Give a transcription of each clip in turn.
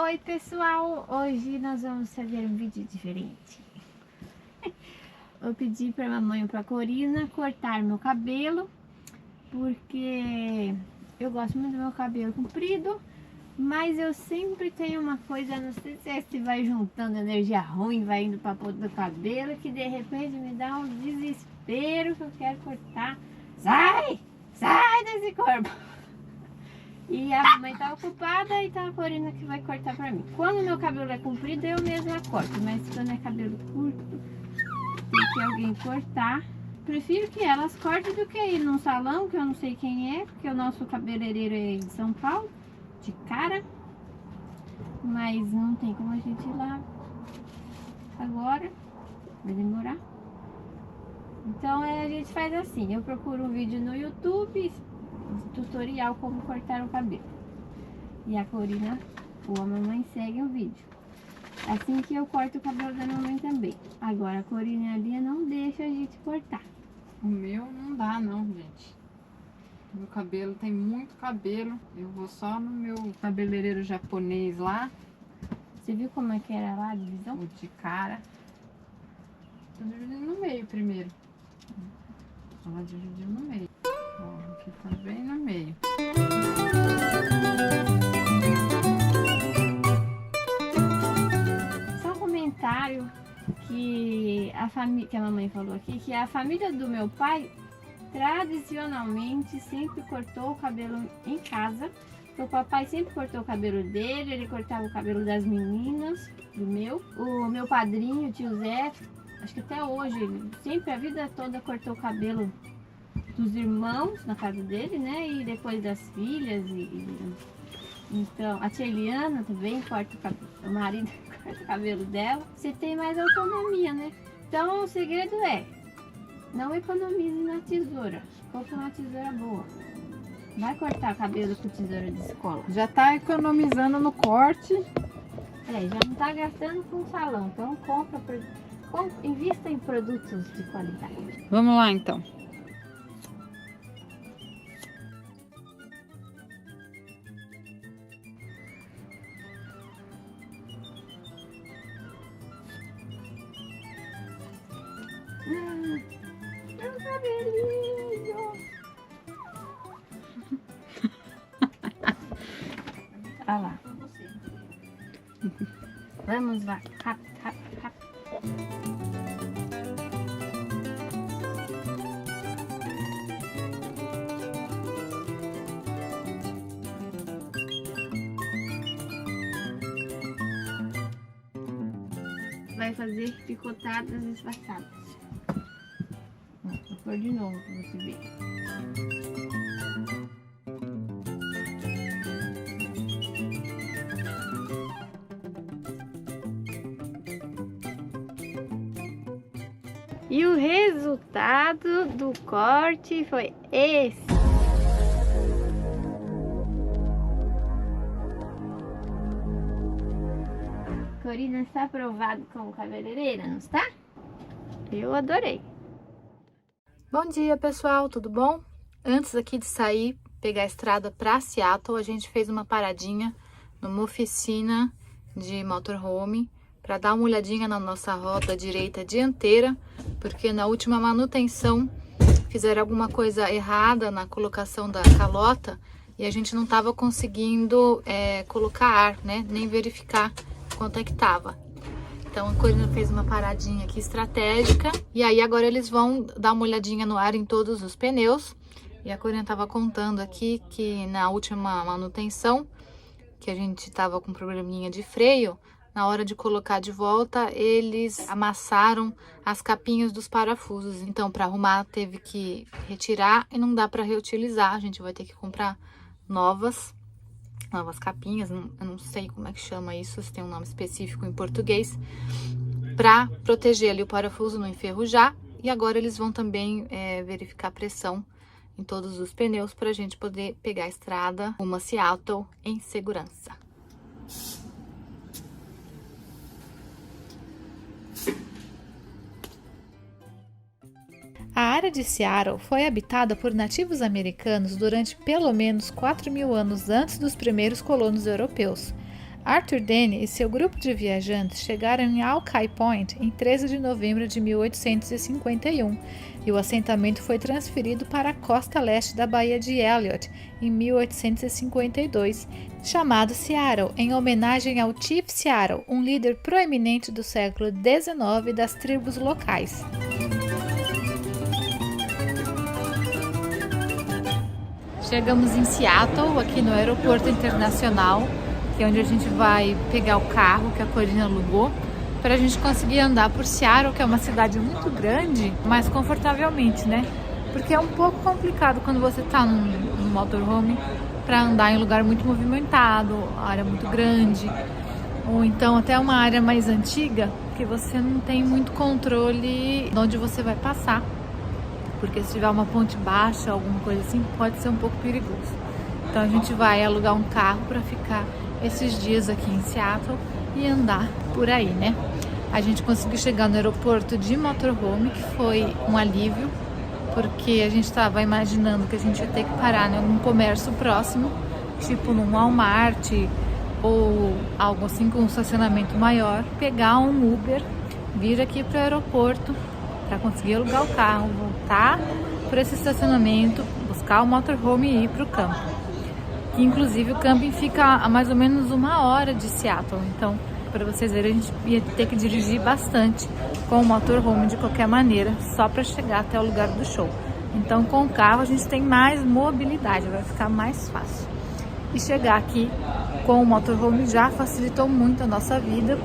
Oi pessoal, hoje nós vamos fazer um vídeo diferente. Eu pedi para a mamãe e para a Corina cortar meu cabelo, porque eu gosto muito do meu cabelo comprido, mas eu sempre tenho uma coisa, não sei se é se vai juntando energia ruim, vai indo para ponta do cabelo, que de repente me dá um desespero que eu quero cortar. Sai desse corpo! E a mamãe tá ocupada e tá a Corina que vai cortar pra mim. Quando meu cabelo é comprido, eu mesma corto. Mas quando é cabelo curto, tem que alguém cortar. Prefiro que elas cortem do que ir num salão, que eu não sei quem é, porque o nosso cabeleireiro é de São Paulo, de cara. Mas não tem como a gente ir lá agora, vai demorar. Então a gente faz assim, eu procuro um vídeo no YouTube, tutorial como cortar o cabelo, e a Corina ou a mamãe segue o vídeo, assim que eu corto o cabelo da mamãe também. Agora a Corina e a Lia não deixam a gente cortar. O meu não dá não, gente. Meu cabelo tem muito cabelo. Eu vou só no meu cabeleireiro japonês lá. Você viu como é que era lá a divisão? O de cara. Tô dividindo no meio primeiro. Ela dividiu no meio. Ó, aqui tá bem no meio. Só um comentário que a mamãe falou aqui, que a família do meu pai tradicionalmente sempre cortou o cabelo em casa. O papai sempre cortou o cabelo dele, ele cortava o cabelo das meninas, o meu padrinho, o tio Zé, acho que até hoje, ele sempre, a vida toda, cortou o cabelo dos irmãos na casa dele, né? E depois das filhas. Então, a tia Eliana também corta o cabelo, o marido corta o cabelo dela. Você tem mais autonomia, né? Então, o segredo é: não economize na tesoura. Compre uma tesoura boa. Vai cortar cabelo com tesoura de escola. Já tá economizando no corte. Já não tá gastando com salão. Então, invista em produtos de qualidade. Vamos lá então. Meu cabelinho! Olha lá. Vamos lá. Rápido, rápido, rápido. Vai fazer picotadas espaçadas. Vou pôr de novo para você ver. E o resultado do corte foi esse. Corina está aprovado como cabeleireira, não está? Eu adorei. Bom dia, pessoal, tudo bom? Antes aqui de sair, pegar a estrada para Seattle, a gente fez uma paradinha numa oficina de motorhome para dar uma olhadinha na nossa roda direita dianteira, porque na última manutenção fizeram alguma coisa errada na colocação da calota e a gente não estava conseguindo colocar ar, né? Nem verificar quanto é que tava. Então a Corina fez uma paradinha aqui estratégica e aí agora eles vão dar uma olhadinha no ar em todos os pneus. E a Corina tava contando aqui que na última manutenção, que a gente tava com probleminha de freio, na hora de colocar de volta, eles amassaram as capinhas dos parafusos. Então, para arrumar, teve que retirar e não dá para reutilizar. A gente vai ter que comprar novas capinhas. Eu não sei como é que chama isso, se tem um nome específico em português, para proteger ali o parafuso, não enferrujar. E agora eles vão também verificar a pressão em todos os pneus para a gente poder pegar a estrada rumo a Seattle em segurança. A área de Seattle foi habitada por nativos americanos durante pelo menos 4.000 anos antes dos primeiros colonos europeus. Arthur Denny e seu grupo de viajantes chegaram em Alki Point em 13 de novembro de 1851 e o assentamento foi transferido para a costa leste da Baía de Elliot em 1852, chamado Seattle, em homenagem ao Chief Seattle, um líder proeminente do século XIX das tribos locais. Chegamos em Seattle, aqui no aeroporto internacional, que é onde a gente vai pegar o carro que a Corina alugou, para a gente conseguir andar por Seattle, que é uma cidade muito grande, mas confortavelmente, né? Porque é um pouco complicado quando você está num motorhome para andar em lugar muito movimentado, área muito grande, ou então até uma área mais antiga, que você não tem muito controle de onde você vai passar. Porque se tiver uma ponte baixa, alguma coisa assim, pode ser um pouco perigoso. Então a gente vai alugar um carro para ficar esses dias aqui em Seattle e andar por aí, né? A gente conseguiu chegar no aeroporto de motorhome, que foi um alívio, porque a gente estava imaginando que a gente ia ter que parar em algum comércio próximo, tipo num Walmart ou algo assim com um estacionamento maior, pegar um Uber, vir aqui para o aeroporto para conseguir alugar o carro, voltar para esse estacionamento, buscar o motorhome e ir para o campo. Que inclusive o camping fica a mais ou menos 1 hora de Seattle, então para vocês verem a gente ia ter que dirigir bastante com o motorhome de qualquer maneira, só para chegar até o lugar do show. Então com o carro a gente tem mais mobilidade, vai ficar mais fácil. E chegar aqui com o motorhome já facilitou muito a nossa vida,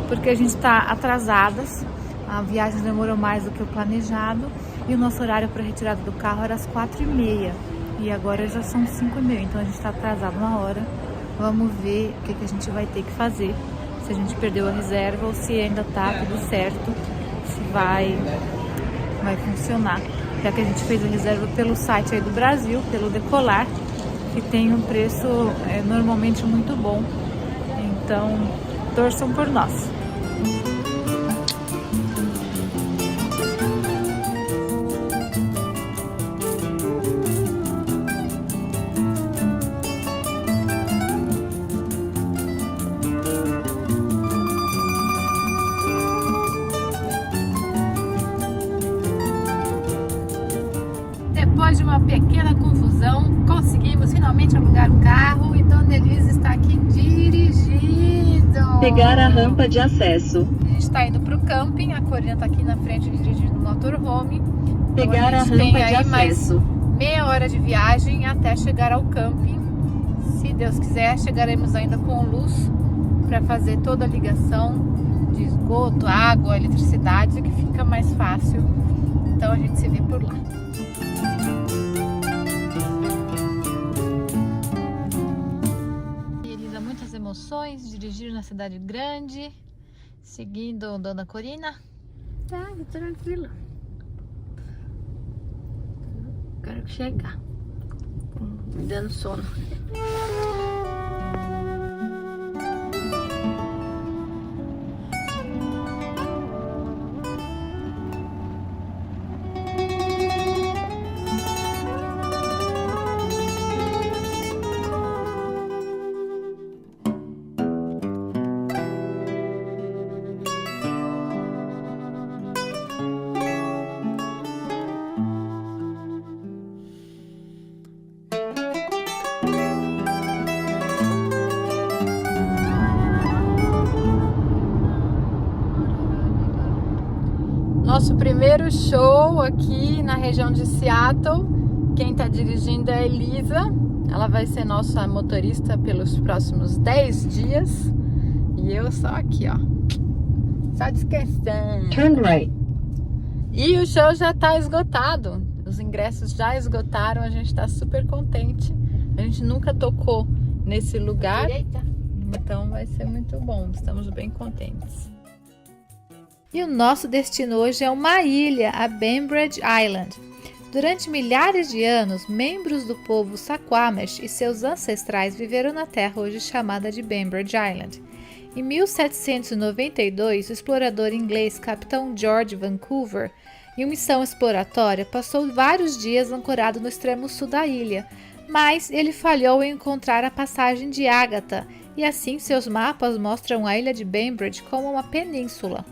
porque a gente está atrasadas, a viagem demorou mais do que o planejado e o nosso horário para retirada do carro era às 4h30. E agora já são 5h30, então a gente está atrasado 1 hora. Vamos ver o que a gente vai ter que fazer. Se a gente perdeu a reserva ou se ainda tá tudo certo. Se vai funcionar. Já que a gente fez a reserva pelo site aí do Brasil, pelo Decolar, que tem um preço normalmente muito bom. Então, torçam por nós. Depois de uma pequena confusão, conseguimos finalmente alugar um carro e Dona Elisa está aqui dirigindo. Pegar a rampa de acesso. A gente está indo para o camping, a Corina está aqui na frente dirigindo o motorhome. Pegar então, a rampa de acesso. Mais meia hora de viagem até chegar ao camping. Se Deus quiser, chegaremos ainda com luz para fazer toda a ligação de esgoto, água, eletricidade, que fica mais fácil. Então a gente se vê por lá. Elisa, muitas emoções, dirigir na cidade grande, seguindo Dona Corina. Tá, tranquila. Quero chegar. Me dando sono. Nosso primeiro show aqui na região de Seattle. Quem está dirigindo é a Elisa. Ela vai ser nossa motorista pelos próximos 10 dias. E eu só aqui, ó. Só descansando. Turn right. E o show já está esgotado. Os ingressos já esgotaram. A gente está super contente. A gente nunca tocou nesse lugar. Então vai ser muito bom. Estamos bem contentes. E o nosso destino hoje é uma ilha, a Bainbridge Island. Durante milhares de anos, membros do povo Squamish e seus ancestrais viveram na terra hoje chamada de Bainbridge Island. Em 1792, o explorador inglês Capitão George Vancouver, em missão exploratória, passou vários dias ancorado no extremo sul da ilha, mas ele falhou em encontrar a passagem de Ágata e assim seus mapas mostram a ilha de Bainbridge como uma península.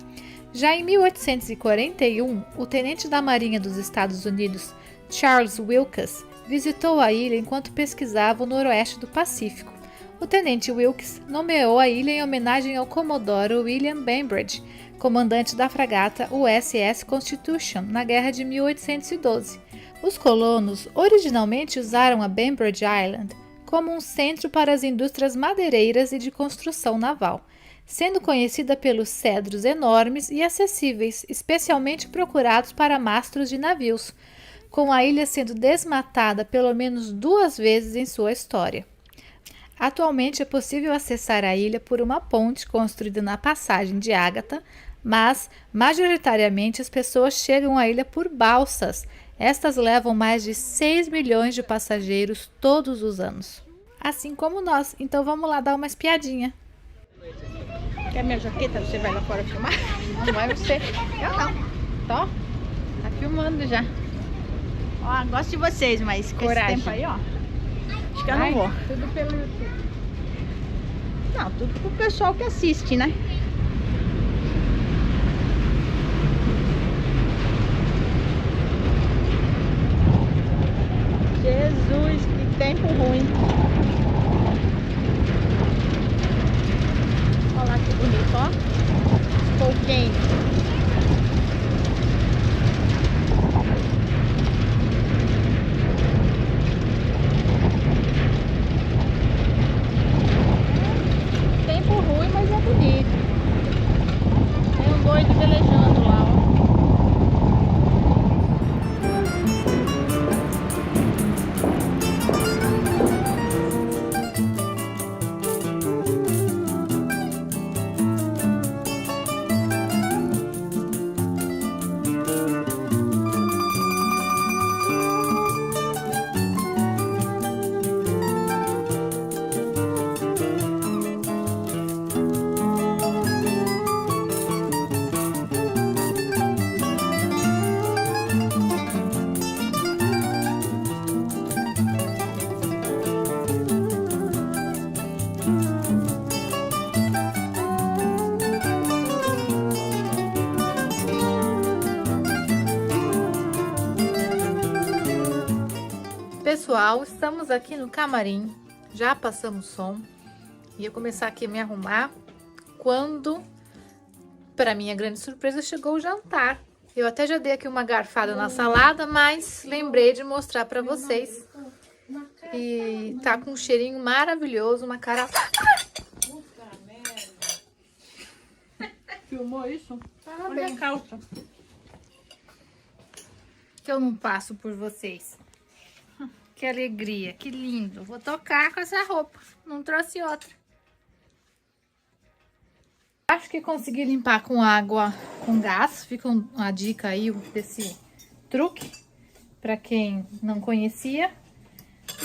Já em 1841, o tenente da Marinha dos Estados Unidos, Charles Wilkes, visitou a ilha enquanto pesquisava o noroeste do Pacífico. O tenente Wilkes nomeou a ilha em homenagem ao Comodoro William Bainbridge, comandante da fragata USS Constitution na Guerra de 1812. Os colonos originalmente usaram a Bainbridge Island como um centro para as indústrias madeireiras e de construção naval, sendo conhecida pelos cedros enormes e acessíveis, especialmente procurados para mastros de navios, com a ilha sendo desmatada pelo menos 2 vezes em sua história. Atualmente é possível acessar a ilha por uma ponte construída na passagem de Ágata, mas majoritariamente as pessoas chegam à ilha por balsas. Estas levam mais de 6 milhões de passageiros todos os anos. Assim como nós, então vamos lá dar uma espiadinha. Quer minha jaqueta? Você vai lá fora filmar? Não vai você. Eu não. Tá filmando já. Ó, gosto de vocês, mas com Coragem. esse tempo aí, ó. Acho que eu Ai, não vou. tudo pelo YouTube. Não, tudo pro pessoal que assiste, né? Jesus, que tempo ruim. Olha lá que bonito, ó. Spokane. Tempo ruim, mas é bonito. Tem um doido velejando lá, ó. Pessoal, estamos aqui no camarim, já passamos som, ia começar aqui a me arrumar quando, para minha grande surpresa, chegou o jantar. Eu até já dei aqui uma garfada na salada, mas lembrei de mostrar para vocês. E tá com um cheirinho maravilhoso, uma cara... Filmou isso? Olha a calça. Que eu não passo por vocês. Que alegria, que lindo. Vou tocar com essa roupa, não trouxe outra. Acho que consegui limpar com água com gás. Fica uma dica aí desse truque para quem não conhecia.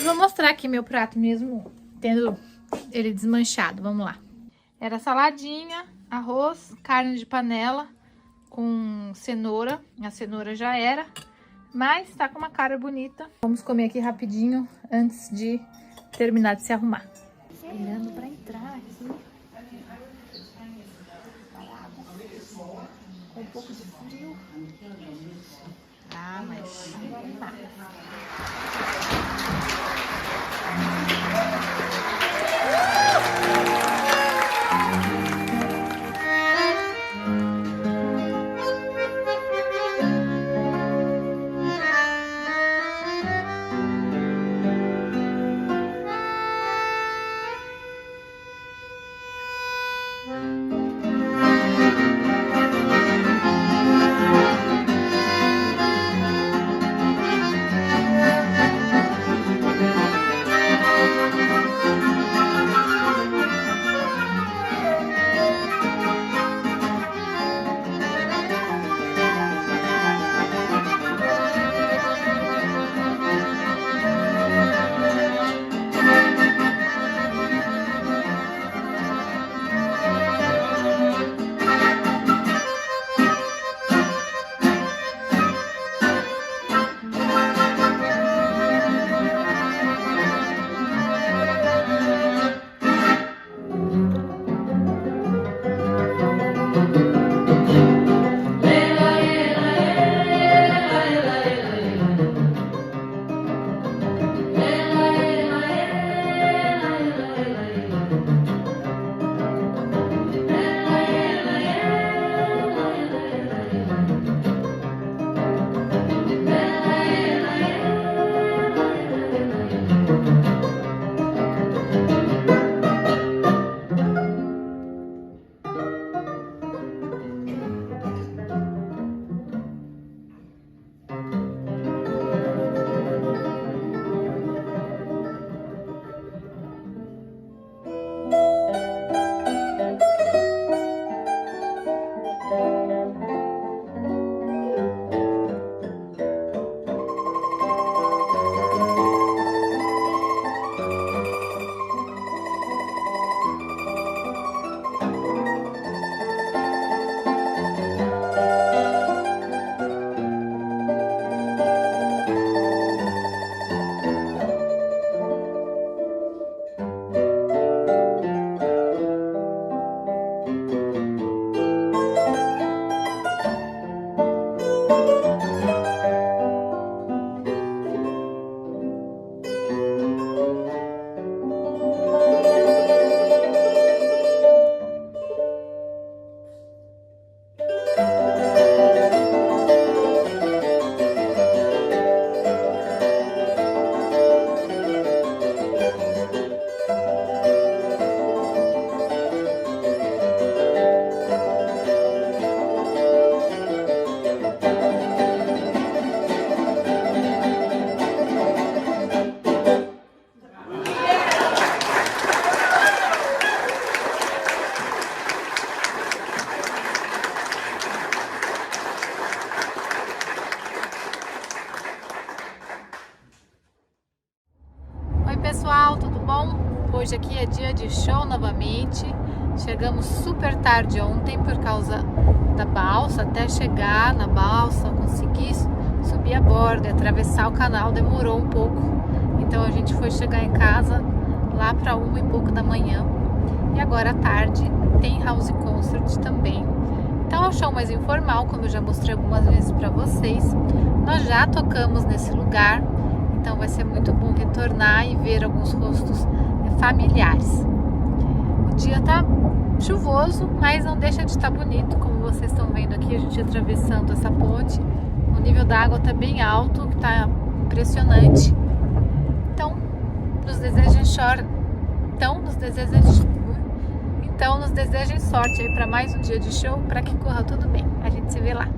Vou mostrar aqui meu prato mesmo, tendo ele desmanchado. Vamos lá. Era saladinha, arroz, carne de panela com cenoura. A cenoura já era, mas tá com uma cara bonita. Vamos comer aqui rapidinho antes de terminar de se arrumar. Esperando para entrar aqui. Com um pouco de frio. Ah, mas vamos lá. Pessoal, tudo bom? Hoje aqui é dia de show novamente. Chegamos super tarde ontem por causa da balsa. Até chegar na balsa, conseguir subir a borda e atravessar o canal demorou um pouco. Então a gente foi chegar em casa lá para 1 e pouco da manhã. E agora à tarde tem house concert também. Então é um show mais informal, como eu já mostrei algumas vezes para vocês. Nós já tocamos nesse lugar. Então vai ser muito bom retornar e ver alguns rostos familiares. O dia tá chuvoso, mas não deixa de estar bonito, como vocês estão vendo aqui, a gente atravessando essa ponte. O nível da água tá bem alto, que tá impressionante. Então, nos desejem sorte aí para mais um dia de show, para que corra tudo bem. A gente se vê lá.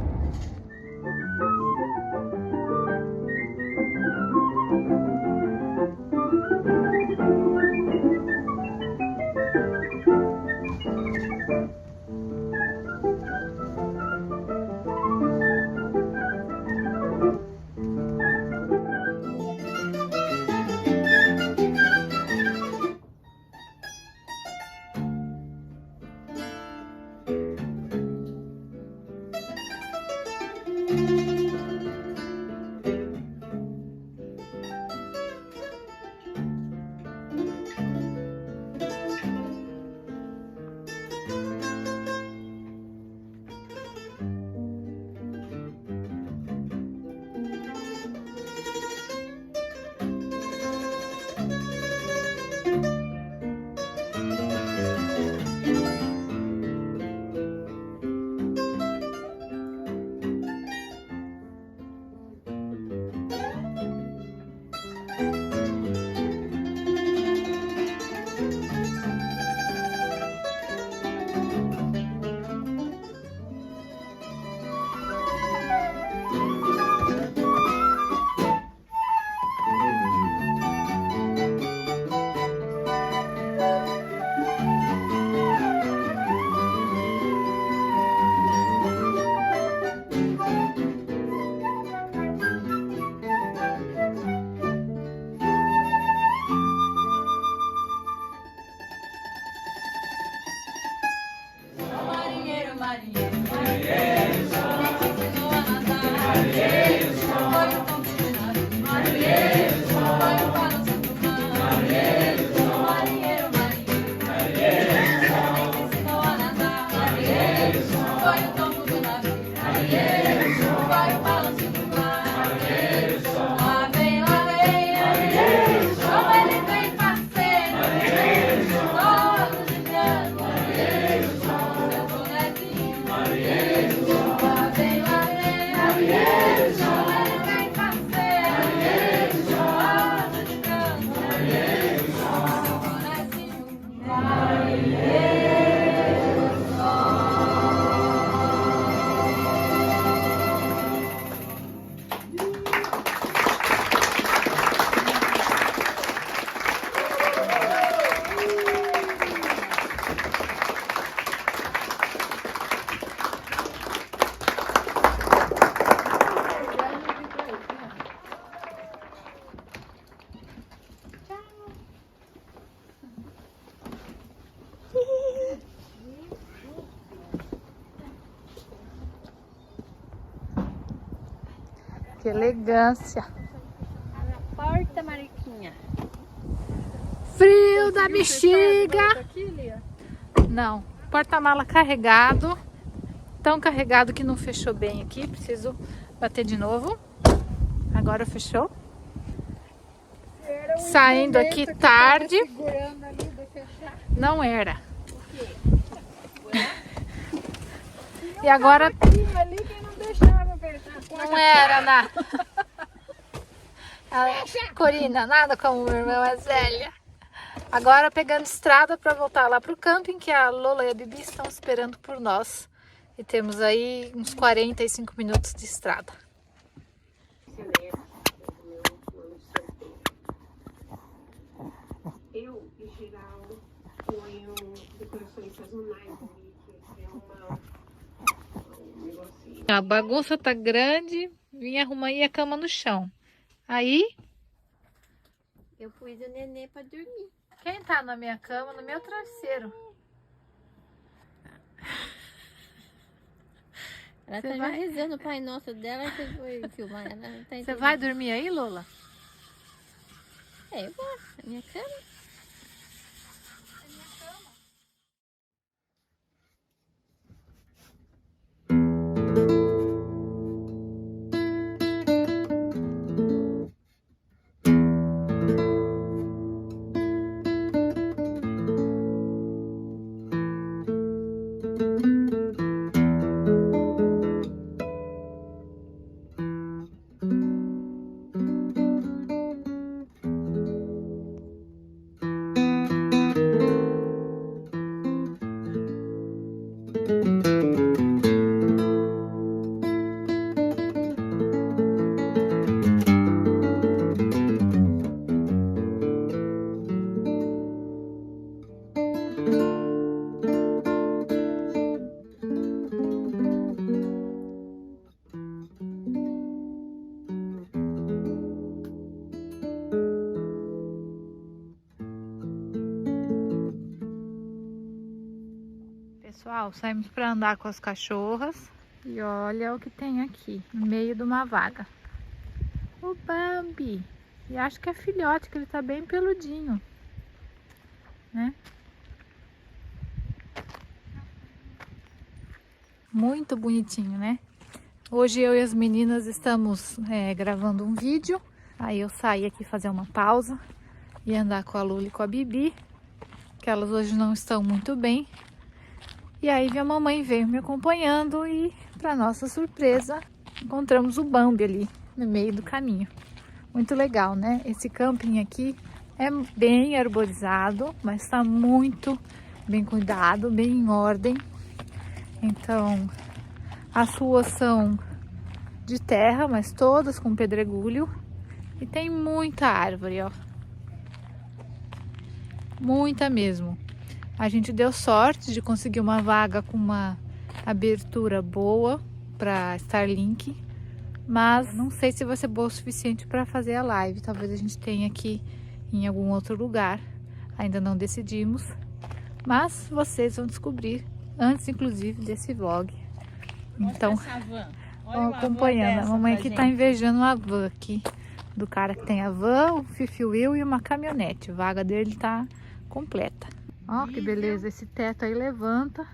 Que elegância. Na porta, Mariquinha. Frio da bexiga. Não, porta-mala carregado. Tão carregado que não fechou bem aqui. Preciso bater de novo. Agora fechou. Saindo aqui tarde. Não era. E agora não era nada. Corina, nada como minha irmã mais velha. Agora pegando estrada para voltar lá pro camping, que a Lola e a Bibi estão esperando por nós. E temos aí uns 45 minutos de estrada. Eu, em geral, ponho decorações sazonais ali, que é um negocinho. A bagunça tá grande, vim arrumar aí a cama no chão. Aí, Eu pus o nenê pra dormir. quem tá na minha cama, no meu travesseiro? Ela Você tá já vai- rezando o Pai Nosso dela e você foi filmar ela. Não tá Você vai dormir aí, Lola? É, eu vou. A minha cama. Pessoal, saímos para andar com as cachorras e olha o que tem aqui, no meio de uma vaga. O Bambi. E acho que é filhote, que ele tá bem peludinho, né? Muito bonitinho, né? Hoje eu e as meninas estamos gravando um vídeo. Aí eu saí aqui fazer uma pausa e andar com a Lula e com a Bibi, que elas hoje não estão muito bem. E aí a mamãe veio me acompanhando e, para nossa surpresa, encontramos o Bambi ali no meio do caminho. Muito legal, né? Esse camping aqui é bem arborizado, mas está muito bem cuidado, bem em ordem. Então, as ruas são de terra, mas todas com pedregulho. E tem muita árvore, ó. Muita mesmo. A gente deu sorte de conseguir uma vaga com uma abertura boa para Starlink, mas não sei se vai ser boa o suficiente para fazer a live. Talvez a gente tenha aqui em algum outro lugar. Ainda não decidimos, mas vocês vão descobrir antes, inclusive, desse vlog. Então, vão acompanhando. A mamãe aqui tá invejando uma van aqui do cara que tem a van, o Fifi Will e uma caminhonete. A vaga dele tá completa. Ó, que beleza, esse teto aí levanta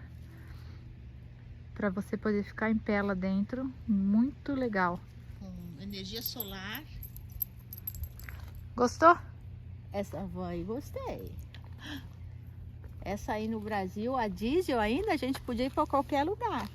para você poder ficar em pé lá dentro. Muito legal. Com energia solar. Gostou? Essa van aí gostei. Essa aí no Brasil, a diesel ainda, a gente podia ir para qualquer lugar.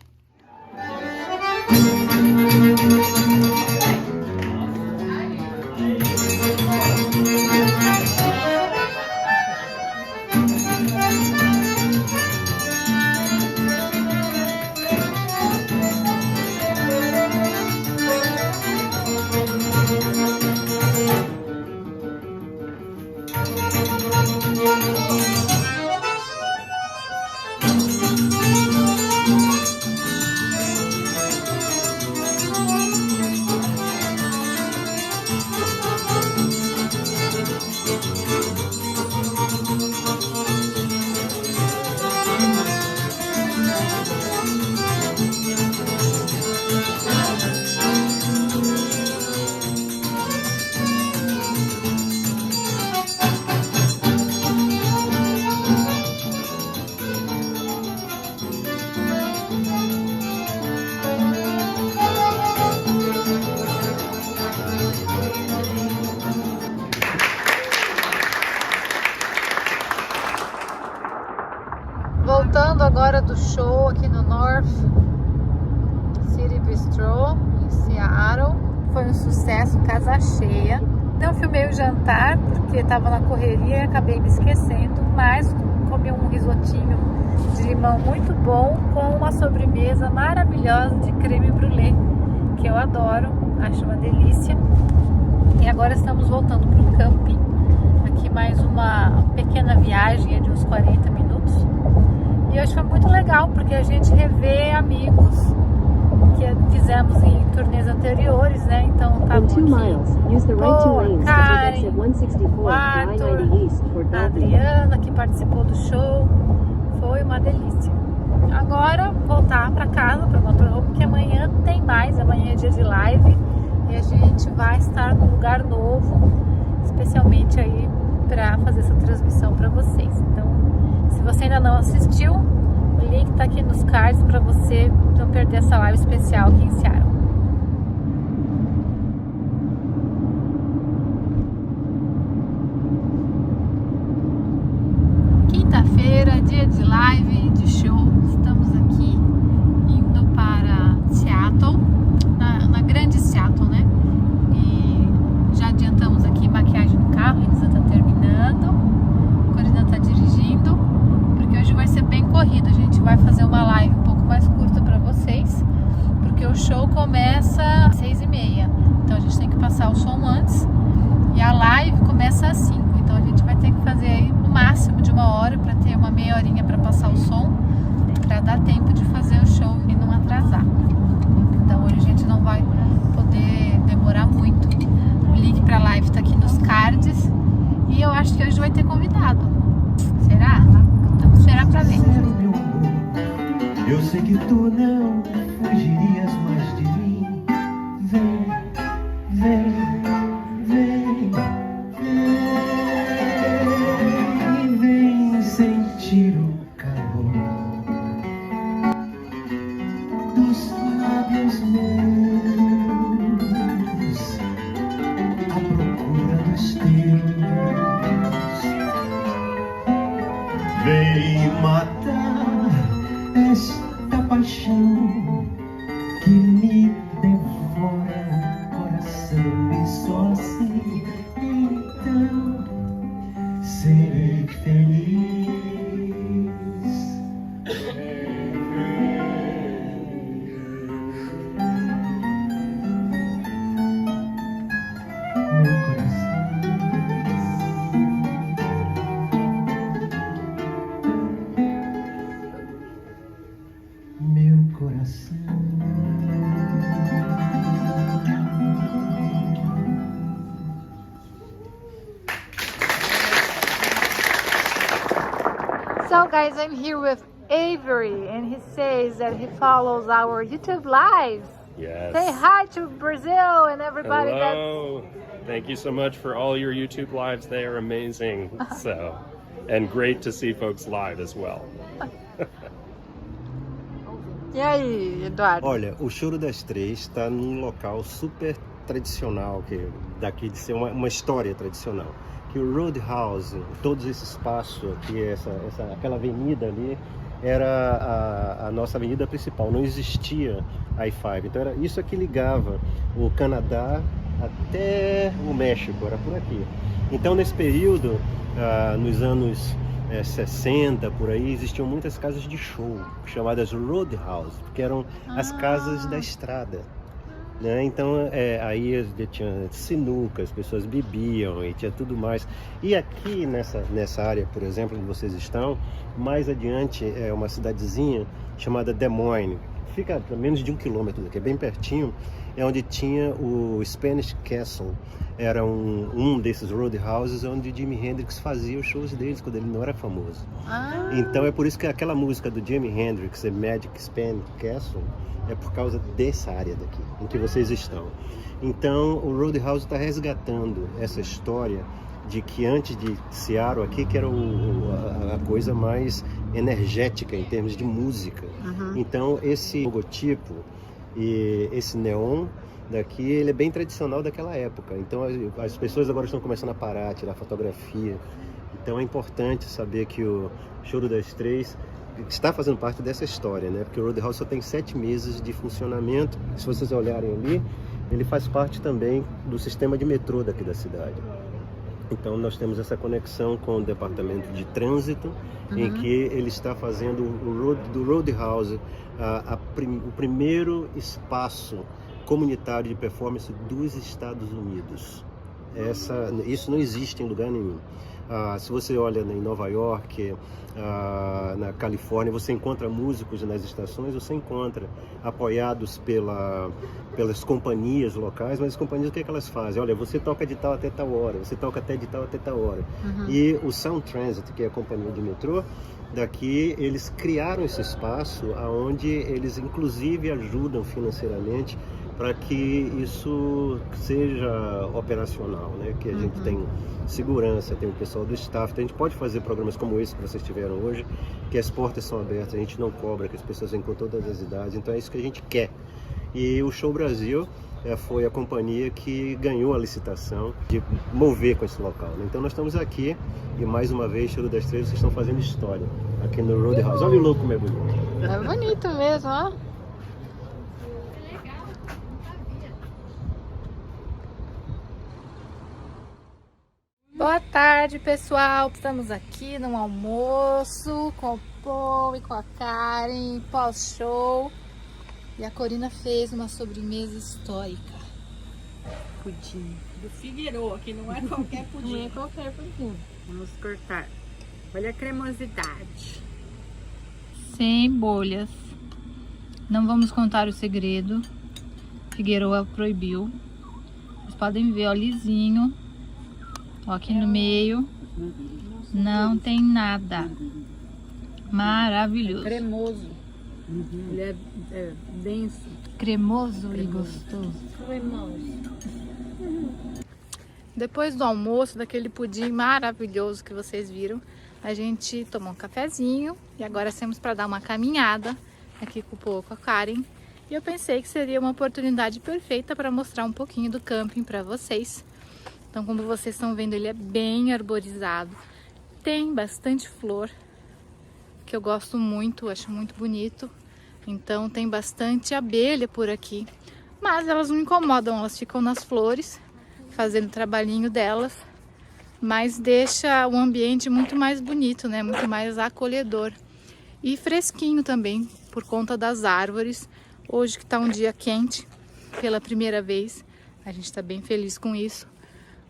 voltando agora do show aqui no North City Bistro, em Seattle. Foi um sucesso, casa cheia. Não filmei o jantar porque estava na correria e acabei me esquecendo, mas comi um risotinho de limão muito bom com uma sobremesa maravilhosa de creme brulee, que eu adoro, acho uma delícia. E agora estamos voltando para o camping. Aqui mais uma pequena viagem de uns 40 minutos. E hoje foi muito legal porque a gente revê amigos que fizemos em turnês anteriores, né? Então estavam aqui Karen, o Arthur, a Adriana, que participou do show. Foi uma delícia. Agora voltar para casa, para o motorhome, porque amanhã tem mais. Amanhã é dia de live e a gente vai estar num lugar novo, especialmente aí para fazer essa transmissão para vocês. Então, se você ainda não assistiu, o link tá aqui nos cards para você não perder essa live especial aqui em Seattle. Quinta-feira, dia de live, de show. Estamos aqui indo para Seattle, na grande Seattle, né? E já adiantamos aqui maquiagem no carro, a Elisa tá terminando, a Corina tá dirigindo, porque hoje vai ser bem corrido. A gente vai fazer uma live um pouco mais curta para vocês, porque o show começa às 6h30, então a gente tem que passar o som antes e a live começa às 5, então a gente vai ter que fazer aí no máximo de 1 hora para ter uma meia horinha para passar o som, para dar tempo de fazer o show e não atrasar. Então hoje a gente não vai poder demorar muito. O link para a live está aqui nos cards e eu acho que hoje vai ter convidado. Será? Então será para ver. Eu sei que tu não fugirias mais de mim. Vem, vem, vem, vem, vem sentir o calor dos lábios meus, à procura dos teus. Vem matar esta paixão que me devora o coração e só assim então serei feliz. Meu coração, meu coração. So guys, I'm here with Avery and he says that he follows our YouTube lives. Yes. Say hi to Brazil and everybody. Hello. Thank you so much for all your YouTube lives. They are amazing. So, and great to see folks live as well. E aí, Eduardo? Olha, o Choro das Três está num local super tradicional, que daqui de ser uma história tradicional. Que o Roadhouse, todo esse espaço aqui, aquela avenida ali, era a nossa avenida principal, não existia I-5. Então era isso que ligava o Canadá até o México, era por aqui. Então nesse período, nos anos 60, por aí, existiam muitas casas de show, chamadas Roadhouse, que eram as casas da estrada. Né? Então aí tinha sinuca, as pessoas bebiam e tinha tudo mais. E aqui nessa área, por exemplo, onde vocês estão, mais adiante é uma cidadezinha chamada Des Moines, fica a menos de 1 quilômetro daqui, é bem pertinho, é onde tinha o Spanish Castle. Era um desses roadhouses onde Jimi Hendrix fazia os shows deles quando ele não era famoso. Então é por isso que aquela música do Jimi Hendrix, The Magic Spanish Castle, é por causa dessa área daqui, em que vocês estão. Então o Roadhouse está resgatando essa história de que antes de Seattle aqui, que era a coisa mais energética em termos de música. Então esse logotipo e esse neon daqui, ele é bem tradicional daquela época. Então as pessoas agora estão começando a parar, tirar fotografia. Então é importante saber que o Choro das Três está fazendo parte dessa história, né? Porque o Roadhouse só tem 7 meses de funcionamento. Se vocês olharem ali, ele faz parte também do sistema de metrô daqui da cidade. Então nós temos essa conexão com o departamento de trânsito, em que ele está fazendo do Roadhouse o primeiro espaço comunitário de performance dos Estados Unidos. Isso não existe em lugar nenhum. Se você olha em Nova York, na Califórnia, você encontra músicos nas estações, você encontra apoiados pelas companhias locais, mas as companhias, o que elas fazem? Olha, você toca de tal até tal hora, você toca até de tal até tal hora. E o Sound Transit, que é a companhia de metrô, daqui eles criaram esse espaço onde eles inclusive ajudam financeiramente para que isso seja operacional, né? Que a gente tem segurança, tem o pessoal do staff, então a gente pode fazer programas como esse que vocês tiveram hoje, que as portas são abertas, a gente não cobra, que as pessoas vêm com todas as idades, então é isso que a gente quer. E o Show Brasil foi a companhia que ganhou a licitação de mover com esse local, né? Então nós estamos aqui e mais uma vez, Show das Estrelas, vocês estão fazendo história aqui no Roadhouse. Olha o louco como é bonito. É bonito mesmo, ó. Boa tarde, pessoal. Estamos aqui no almoço com o Paul e com a Karen, pós-show. E a Corina fez uma sobremesa histórica. Pudim do Figueroa, que não é qualquer pudim. Não é qualquer pudim. Vamos cortar. Olha a cremosidade. Sem bolhas. Não vamos contar o segredo. Figueroa proibiu. Vocês podem ver, ó, lisinho. Ó, aqui no meio não tem nada. Maravilhoso. Cremoso. Ele é denso. Cremoso e gostoso. Depois do almoço, daquele pudim maravilhoso que vocês viram, a gente tomou um cafezinho e agora saímos para dar uma caminhada aqui com o Paul, com a Karen. E eu pensei que seria uma oportunidade perfeita para mostrar um pouquinho do camping para vocês. Então, como vocês estão vendo, ele é bem arborizado. Tem bastante flor, que eu gosto muito, acho muito bonito. Então, tem bastante abelha por aqui. Mas elas não incomodam, elas ficam nas flores, fazendo o trabalhinho delas. Mas deixa o ambiente muito mais bonito, né? Muito mais acolhedor. E fresquinho também, por conta das árvores. Hoje que está um dia quente, pela primeira vez. A gente está bem feliz com isso.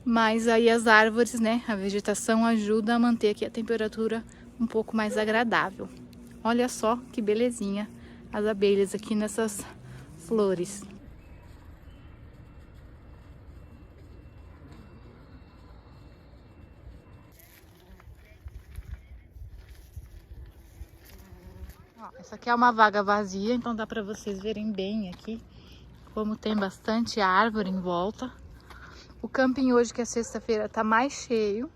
Mas aí as árvores, né, a vegetação ajuda a manter aqui a temperatura um pouco mais agradável. Olha só que belezinha as abelhas aqui nessas flores. Ó, essa aqui é uma vaga vazia, então dá para vocês verem bem aqui como tem bastante árvore em volta. O camping hoje, que é sexta-feira, tá mais cheio.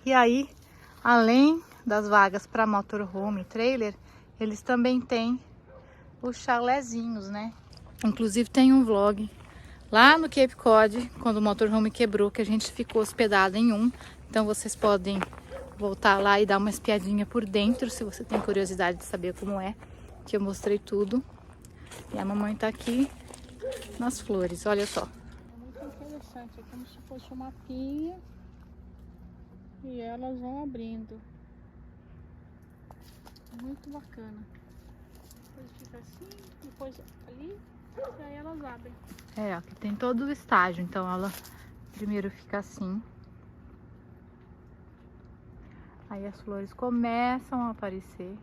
E aí, além das vagas para motorhome e trailer, eles também têm os chalezinhos, né? Inclusive tem um vlog lá no Cape Cod, quando o motorhome quebrou, que a gente ficou hospedado em um. Então vocês podem voltar lá e dar uma espiadinha por dentro, se você tem curiosidade de saber como é, que eu mostrei tudo. E a mamãe tá aqui nas flores, olha só. É como se fosse uma pinha e elas vão abrindo. Muito bacana. Depois fica assim, depois ali e aí elas abrem. É, aqui tem todo o estágio, então ela primeiro fica assim. Aí as flores começam a aparecer.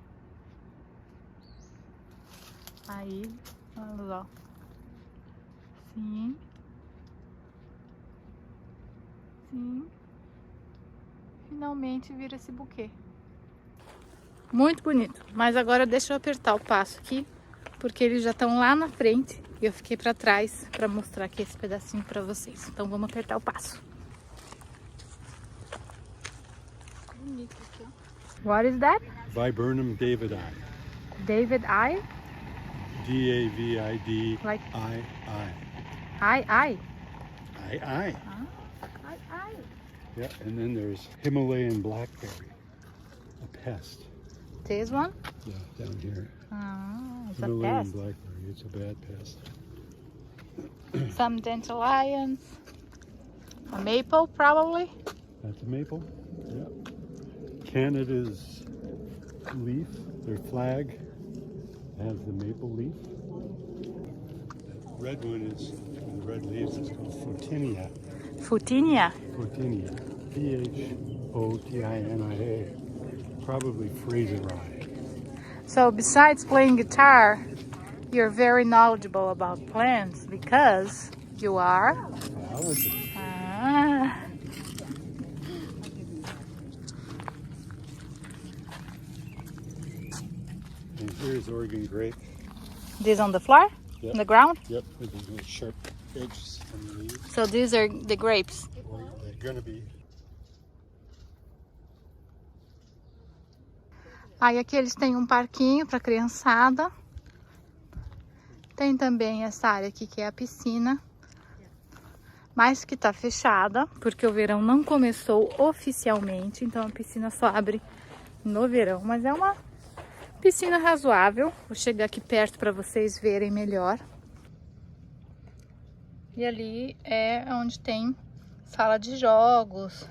Aí, vamos lá. Sim. Sim. Finalmente vira esse buquê. Muito bonito. Mas agora deixa eu apertar o passo aqui, porque eles já estão lá na frente e eu fiquei para trás para mostrar aqui esse pedacinho para vocês. Então vamos apertar o passo. Bonito aqui, ó. What is that? Viburnum Davidii. Davidii? D-A-V-I-D-I-I. Like I. I. I. I. Yeah, and then there's Himalayan blackberry, a pest. This one? Yeah, down here. Ah, it's a Himalayan pest. blackberry. It's a bad pest. Some dandelions. A maple, probably. That's a maple. Yeah. Canada's leaf, their flag, has the maple leaf. That red one is, the red leaves, is called Photinia. Photinia. Photinia. Photinia. Probably Fraser rye. So besides playing guitar, you're very knowledgeable about plants because you are. Biologist. Ah. And here's Oregon grape. This on the floor? Yep. On the ground? Yep, with these little sharp edges on the leaves. So these are the grapes. Or they're gonna be. Aí aqui eles têm um parquinho para criançada. Tem também essa área aqui que é a piscina, mas que tá fechada, porque o verão não começou oficialmente, então a piscina só abre no verão. Mas é uma piscina razoável. Vou chegar aqui perto para vocês verem melhor. E ali é onde tem sala de jogos,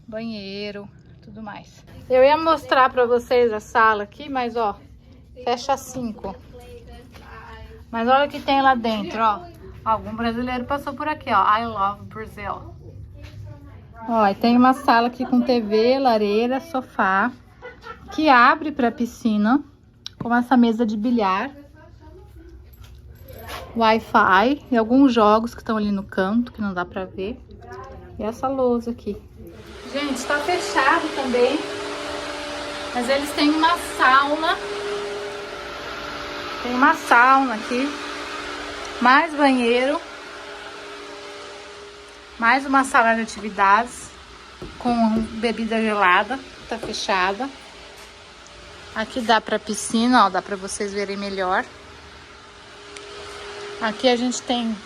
banheiro, tudo mais. Eu ia mostrar para vocês a sala aqui, mas ó, fecha 5. Mas olha o que tem lá dentro, ó. Algum brasileiro passou por aqui, ó. I love Brazil. Ó, e tem uma sala aqui com TV, lareira, sofá, que abre para piscina, com essa mesa de bilhar, Wi-Fi e alguns jogos que estão ali no canto, que não dá para ver. E essa lousa aqui. Gente, está fechado também, mas eles têm uma sauna. Tem uma sauna aqui, mais banheiro, mais uma sala de atividades com bebida gelada, tá fechada. Aqui dá pra piscina, ó, dá pra vocês verem melhor. Aqui a gente tem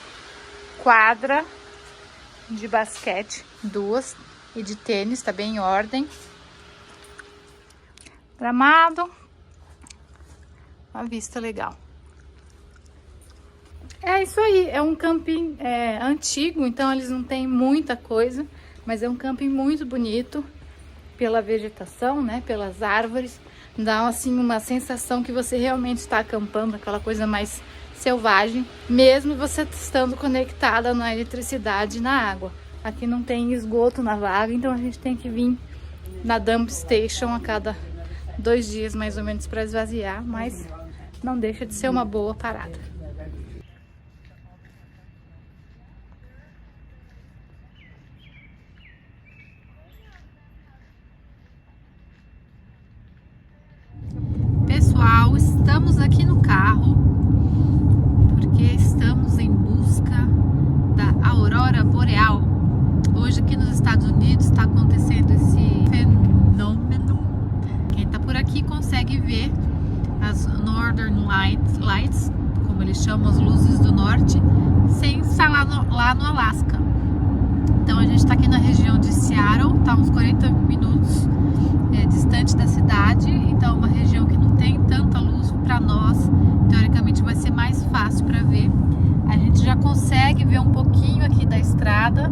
quadra de basquete, 2, e de tênis, tá bem em ordem. Gramado. Uma vista legal. É isso aí, é um camping antigo, então eles não têm muita coisa, mas é um camping muito bonito pela vegetação, né, pelas árvores. Dá assim uma sensação que você realmente está acampando, aquela coisa mais selvagem, mesmo você estando conectada na eletricidade e na água. Aqui não tem esgoto na vaga, então a gente tem que vir na dump station a cada 2 dias mais ou menos para esvaziar, mas não deixa de ser uma boa parada. Pessoal, estamos aqui no carro porque estamos em busca da aurora boreal. Hoje aqui nos Estados Unidos está acontecendo esse fenômeno. Quem está por aqui consegue ver as Northern Lights, como eles chamam, as luzes do norte, sem estar lá no Alasca. Então a gente está aqui na região de Seattle, está uns 40 minutos distante da cidade, então é uma região que não tem tanta luz para nós, teoricamente vai ser mais fácil para ver. A gente já consegue ver um pouquinho aqui da estrada,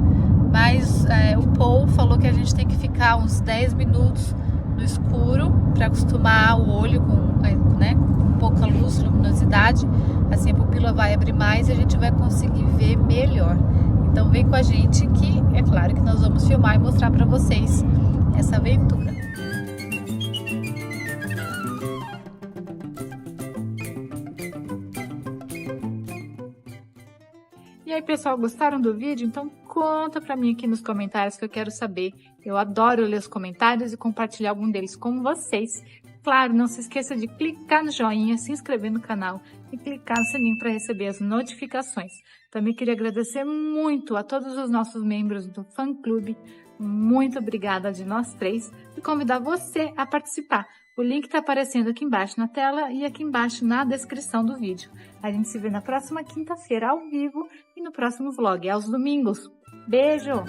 mas o Paul falou que a gente tem que ficar uns 10 minutos no escuro para acostumar o olho com pouca luz, luminosidade, assim a pupila vai abrir mais e a gente vai conseguir ver melhor. Então vem com a gente que é claro que nós vamos filmar e mostrar para vocês essa aventura. E aí, pessoal, gostaram do vídeo? Então conta pra mim aqui nos comentários que eu quero saber. Eu adoro ler os comentários e compartilhar algum deles com vocês. Claro, não se esqueça de clicar no joinha, se inscrever no canal e clicar no sininho para receber as notificações. Também queria agradecer muito a todos os nossos membros do fã-clube. Muito obrigada de nós 3 e convidar você a participar. O link está aparecendo aqui embaixo na tela e aqui embaixo na descrição do vídeo. A gente se vê na próxima quinta-feira ao vivo e no próximo vlog, aos domingos. Beijo!